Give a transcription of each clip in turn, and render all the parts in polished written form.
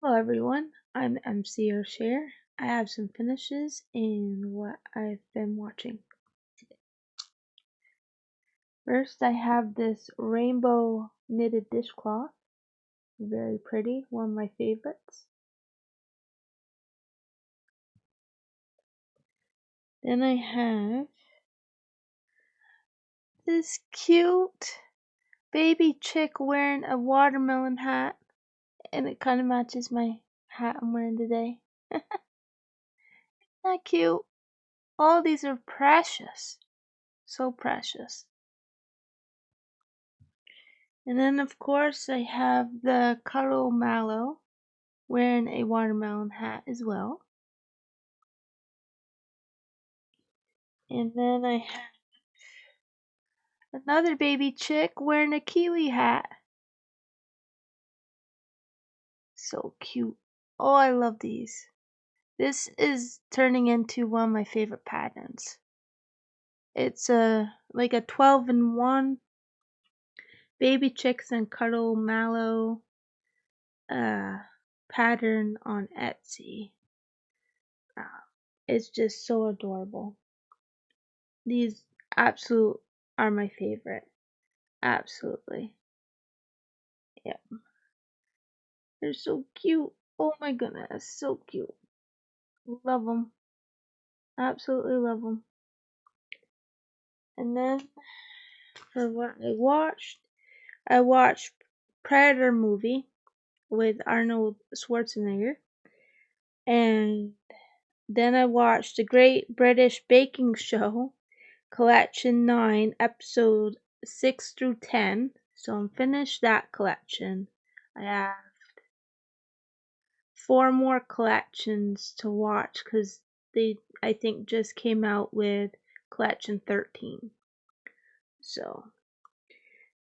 Hello everyone, I'm MC O'Share. I have some finishes in what I've been watching today. First, I have this rainbow knitted dishcloth. Very pretty, one of my favorites. Then I have this cute baby chick wearing a watermelon hat, and it kind of matches my hat I'm wearing today. Isn't that cute? All these are precious. So precious. And then, of course, I have the Cuddle Mallow wearing a watermelon hat as well. And then I have another baby chick wearing a kiwi hat. So cute. Oh, I love these. This is turning into one of my favorite patterns. It's like a 12-in-1 baby chicks and Cuddle Mallow pattern on Etsy. It's just so adorable. These absolute are my favorite. Absolutely. Yep. They're so cute. Oh my goodness, so cute. Love them. Absolutely love them. And then for what I watched Predator movie with Arnold Schwarzenegger. And then I watched the Great British Baking Show, Collection 9, Episode 6 through 10. So I'm finished that collection. I have 4 more collections to watch because they, I think, just came out with Collection 13. So,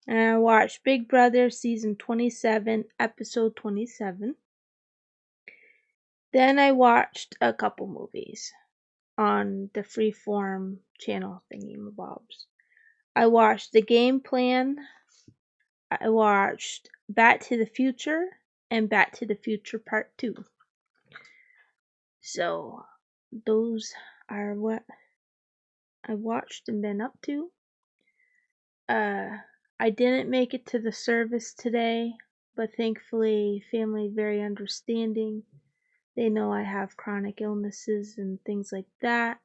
and I watched Big Brother Season 27, Episode 27. Then I watched a couple movies on the Freeform channel thingy-mabobs. I watched The Game Plan. I watched Back to the Future and Back to the Future Part 2. So, those are what I watched and been up to. I didn't make it to the service today, but thankfully, family very understanding. They know I have chronic illnesses and things like that,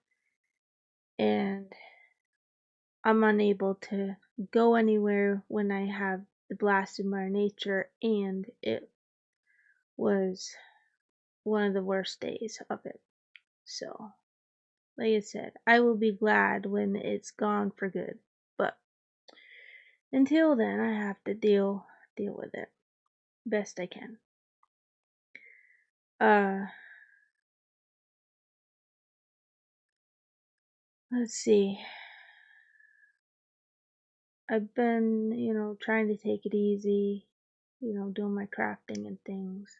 and I'm unable to go anywhere when I have the blast of Mother Nature, and it was one of the worst days of it. So, like I said, I will be glad when it's gone for good. But until then, I have to deal with it best I can. Let's see. I've been, trying to take it easy, doing my crafting and things.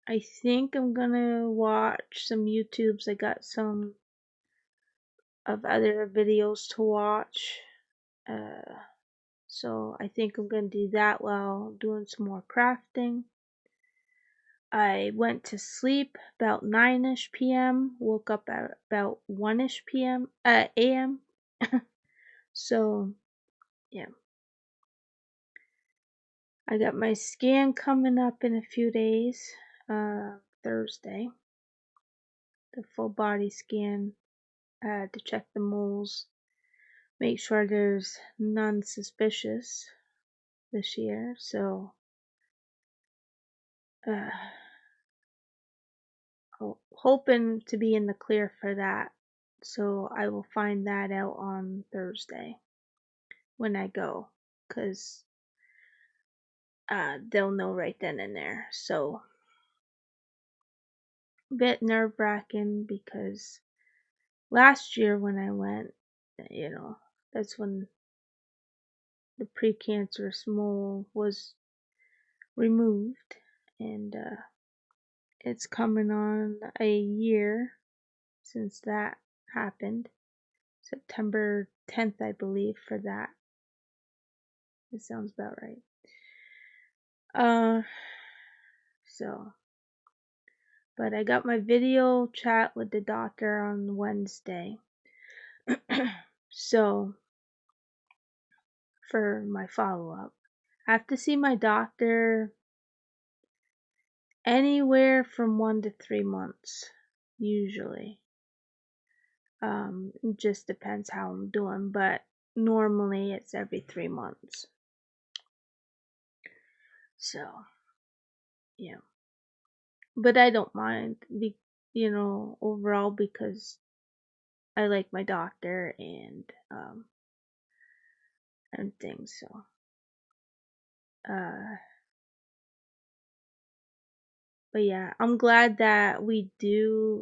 I think I'm gonna watch some YouTubes. I got some of other videos to watch. So I think I'm gonna do that while doing some more crafting. I went to sleep about 9ish p.m. Woke up at about 1ish p.m. a.m. So yeah. I got my scan coming up in a few days. Thursday. The full body scan to check the moles. Make sure there's none suspicious this year. So hoping to be in the clear for that. So I will find that out on Thursday when I go, because they'll know right then and there. So a bit nerve-wracking because last year when I went, that's when the precancerous mole was removed, and it's coming on a year since that happened. September 10th, I believe, for that. It sounds about right. Uh, so, but I got my video chat with the doctor on Wednesday. So, for my follow up, I have to see my doctor anywhere from 1 to 3 months, usually. It just depends how I'm doing, but normally it's every 3 months. So, yeah. But I don't mind, overall because I like my doctor and things. So, uh, but yeah, I'm glad that we do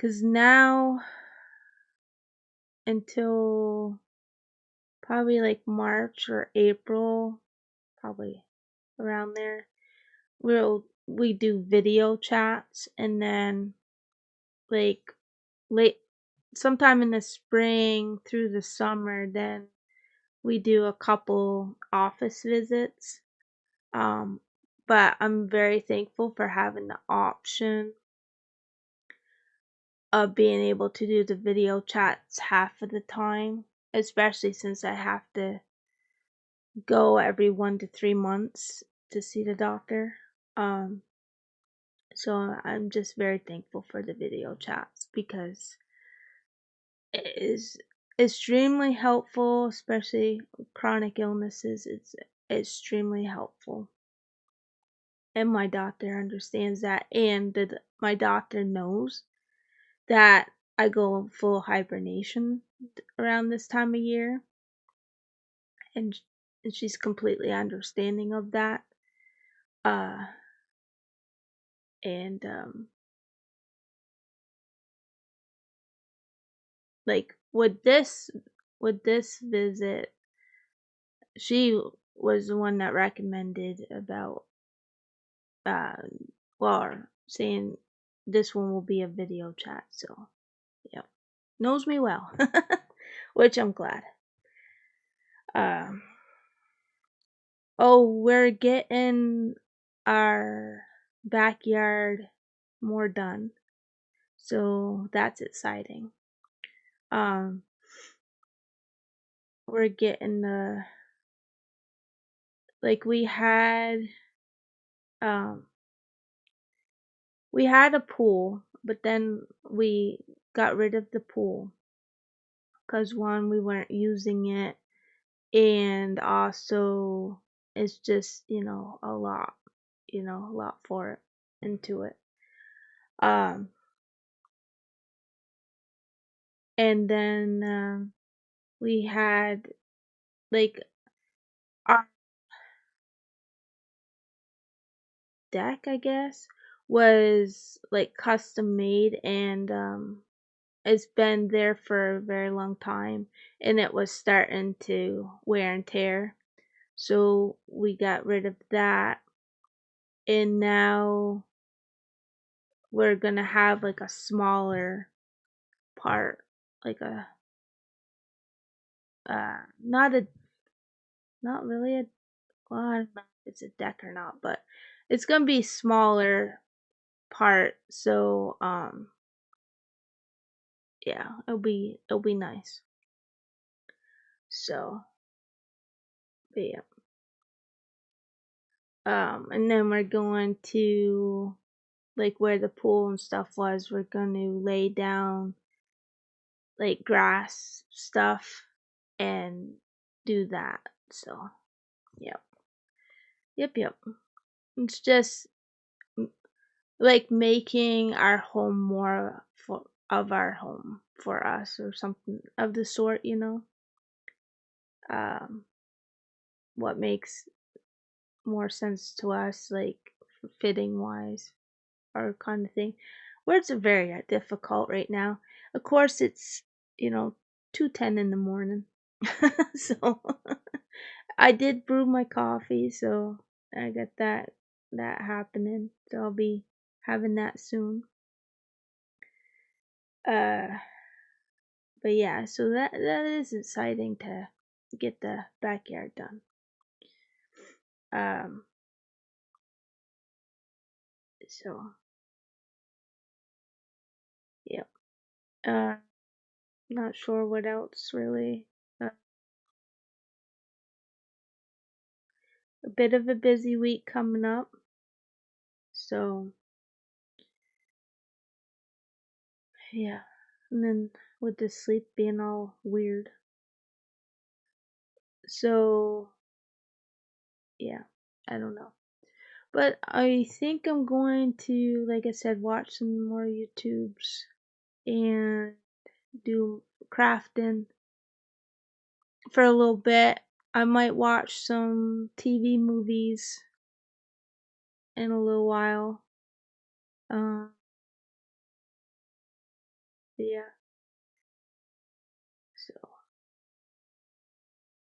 cause now until probably like March or April, probably around there, we do video chats, and then like late sometime in the spring through the summer, then we do a couple office visits. Um, but I'm very thankful for having the option of being able to do the video chats half of the time, especially since I have to go every 1 to 3 months to see the doctor. Um, so I'm just very thankful for the video chats because it is extremely helpful, especially with chronic illnesses. It's extremely helpful. And my doctor understands that, and my doctor knows that I go full hibernation around this time of year, and she's completely understanding of that. Uh, and like with this visit, she was the one that recommended about uh, well, saying this one will be a video chat. So yeah, knows me well, which I'm glad. Um, oh, we're getting our backyard more done, so that's exciting. Um, we're getting the like um we had a pool, but then we got rid of the pool because one, we weren't using it, and also it's just a lot for it into it. Um, and then we had like our deck, I guess, was like custom made, and it's been there for a very long time, and it was starting to wear and tear. So we got rid of that, and now we're gonna have like a smaller part, like a not a not really a well, I don't know if it's a deck or not, but it's gonna be smaller part. So yeah, it'll be nice. So but yeah. And then we're going to like where the pool and stuff was. We're going to lay down like grass stuff and do that. So yep, yep. It's just like making our home more of our home for us or something of the sort. Um, what makes more sense to us, like fitting wise or kind of thing. Words are very difficult right now. Of course, it's you know 2:10 in the morning, so I did brew my coffee, so I got that happening. So I'll be having that soon. Uh, but yeah, so that is exciting to get the backyard done. Um, so yeah. Not sure what else really. Uh, a bit of a busy week coming up. So yeah. And then with the sleep being all weird. So yeah, I don't know. But I think I'm going to, like I said, watch some more YouTubes and do crafting for a little bit. I might watch some TV movies in a little while. Uh, yeah. So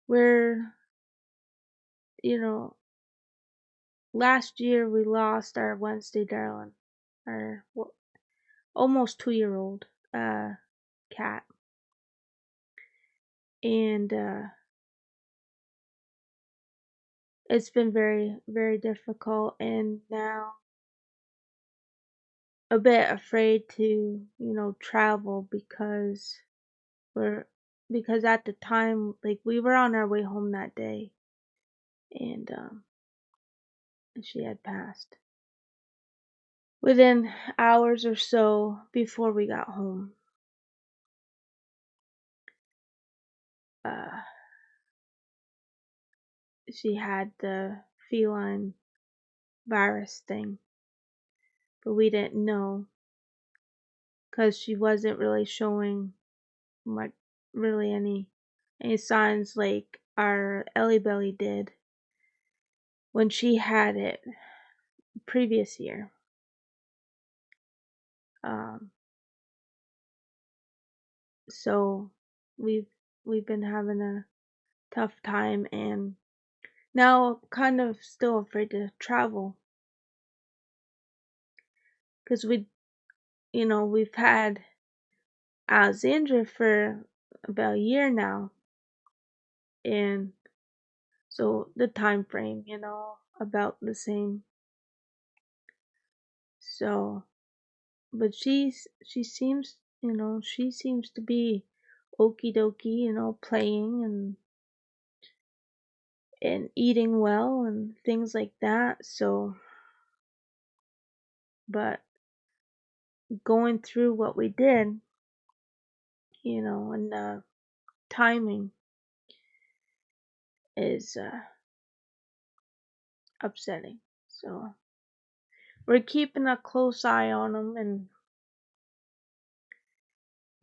we're, you know, last year we lost our Wednesday darling, our almost 2-year old cat, and it's been very very difficult, and now a bit afraid to travel we're because at the time like we were on our way home that day, and she had passed within hours or so before we got home. uh she had the feline virus thing, but we didn't know because she wasn't really showing much, really any signs like our Ellie Belly did when she had it previous year. Um, so we've we've been having a tough time, and now kind of still afraid to travel because we've had Alexandra for about a year now, and so the time frame, about the same. So, but she seems to be okie dokie, playing and eating well and things like that. So, but going through what we did, and the timing is upsetting. So, we're keeping a close eye on them, and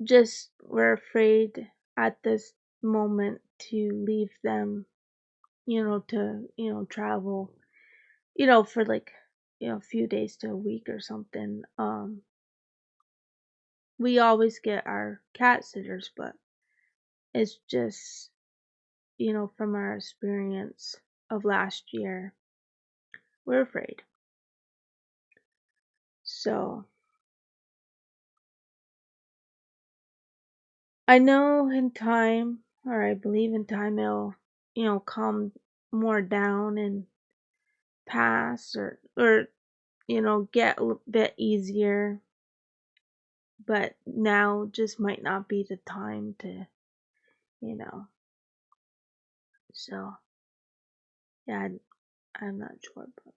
just we're afraid at this moment to leave them, to, travel, for like, a few days to a week or something. We always get our cat sitters, but it's just, from our experience of last year, we're afraid. So, I know in time, or I believe in time, it'll, calm more down and pass, or get a bit easier. But now just might not be the time to, you know. So, yeah, I'm not sure, but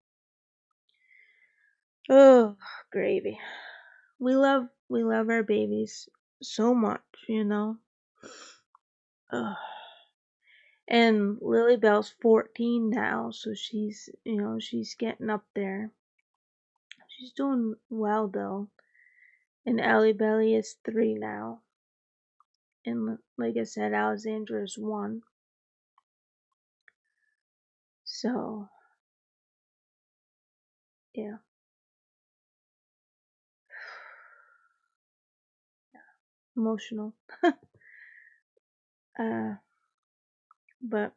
oh, gravy. We love our babies so much. Ugh. And Lily Bell's 14 now, so she's getting up there. She's doing well though. And Ellie Belly is 3 now. And like I said, Alexandra is 1. So, yeah. Emotional. Uh, but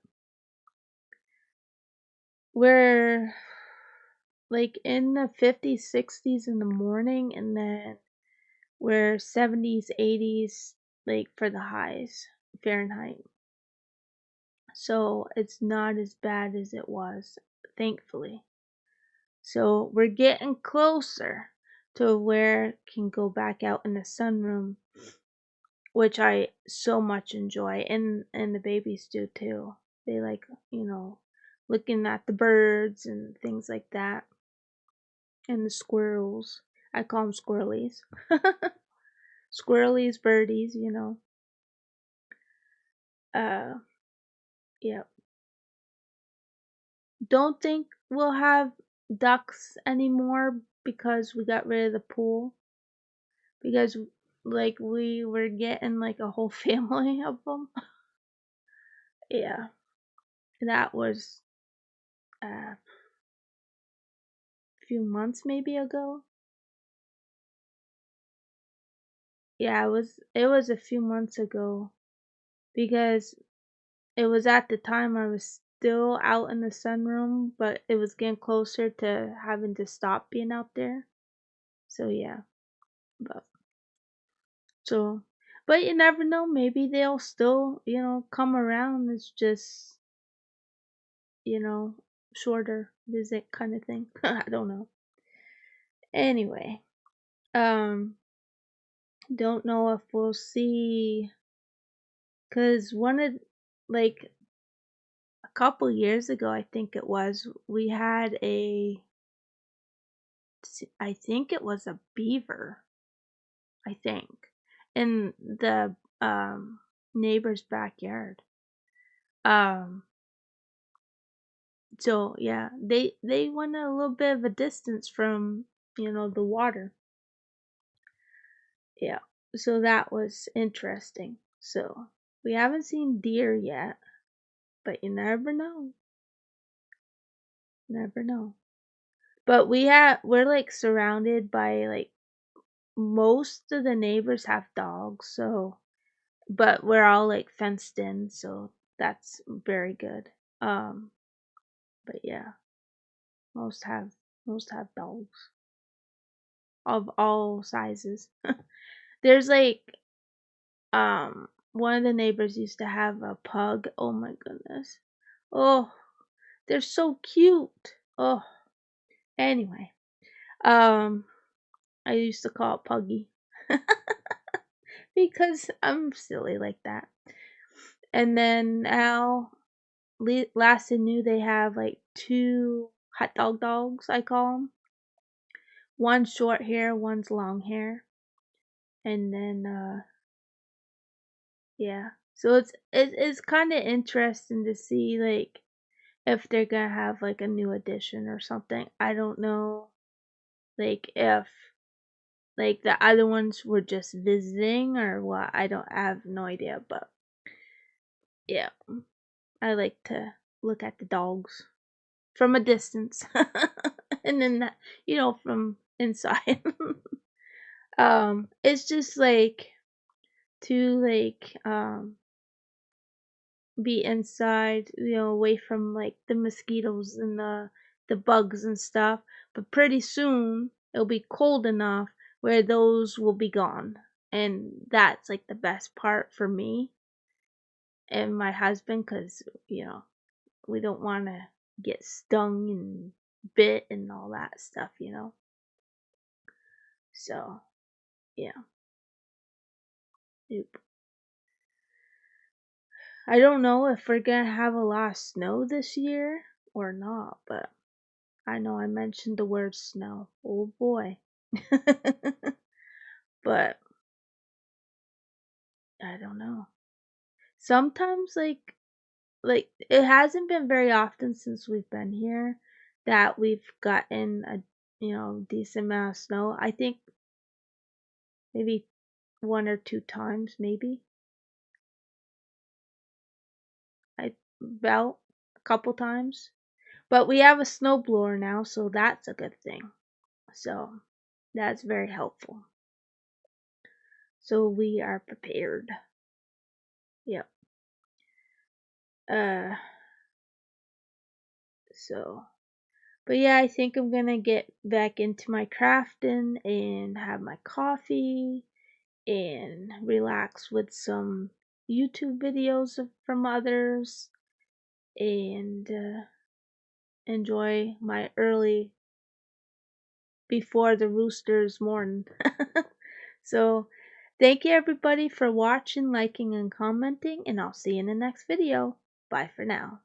we're like in the 50s, 60s in the morning, and then we're 70s, 80s, like for the highs, Fahrenheit. So it's not as bad as it was thankfully. So we're getting closer to where can go back out in the sunroom, which I so much enjoy, and the babies do too. They like, looking at the birds and things like that, and the squirrels. I call them squirrelies. Squirrelies, birdies. Uh, yeah. Don't think we'll have ducks anymore because we got rid of the pool. Because like we were getting like a whole family of them. Yeah, that was a few months maybe ago. Yeah, it was a few months ago because it was at the time I was still out in the sunroom, but it was getting closer to having to stop being out there. So yeah, but so but you never know, maybe they'll still, come around. It's just, you know, shorter visit kind of thing. I don't know. Anyway, um don't know if we'll see, cuz one of like a couple years ago, I think it was, we had I think it was a beaver, I think, in the neighbor's backyard. Um so yeah, they went a little bit of a distance from, the water. Yeah. So that was interesting. So we haven't seen deer yet, but you never know. Never know. But we're like surrounded by like most of the neighbors have dogs, so but we're all like fenced in, so that's very good. Um but yeah, most have most have dogs of all sizes. There's like one of the neighbors used to have a pug. Oh my goodness. Oh, they're so cute. Oh, anyway. Um I used to call it Puggy because I'm silly like that. And then now, last I knew, they have like two hot dog dogs, I call them. One's short hair, one's long hair. And then, yeah. So it's kind of interesting to see like if they're gonna have like a new addition or something. I don't know, like if like the other ones were just visiting or what. I have no idea, but yeah, I like to look at the dogs from a distance, and then that, from inside. It's just like to like be inside, away from like the mosquitoes and the bugs and stuff. But pretty soon it'll be cold enough where those will be gone, and that's like the best part for me and my husband, because we don't want to get stung and bit and all that stuff. So yeah. Yep. I don't know if we're gonna have a lot of snow this year or not, but I know I mentioned the word snow. Oh boy. But I don't know. Sometimes like it hasn't been very often since we've been here that we've gotten a decent amount of snow. I think maybe one or two times, maybe. I about a couple times. But we have a snowblower now, so that's a good thing. So that's very helpful. So we are prepared. Yep. Uh so but yeah, I think I'm gonna get back into my crafting and have my coffee and relax with some YouTube videos from others, and enjoy my early before the roosters morn. So, thank you everybody for watching, liking, and commenting, and I'll see you in the next video. Bye for now.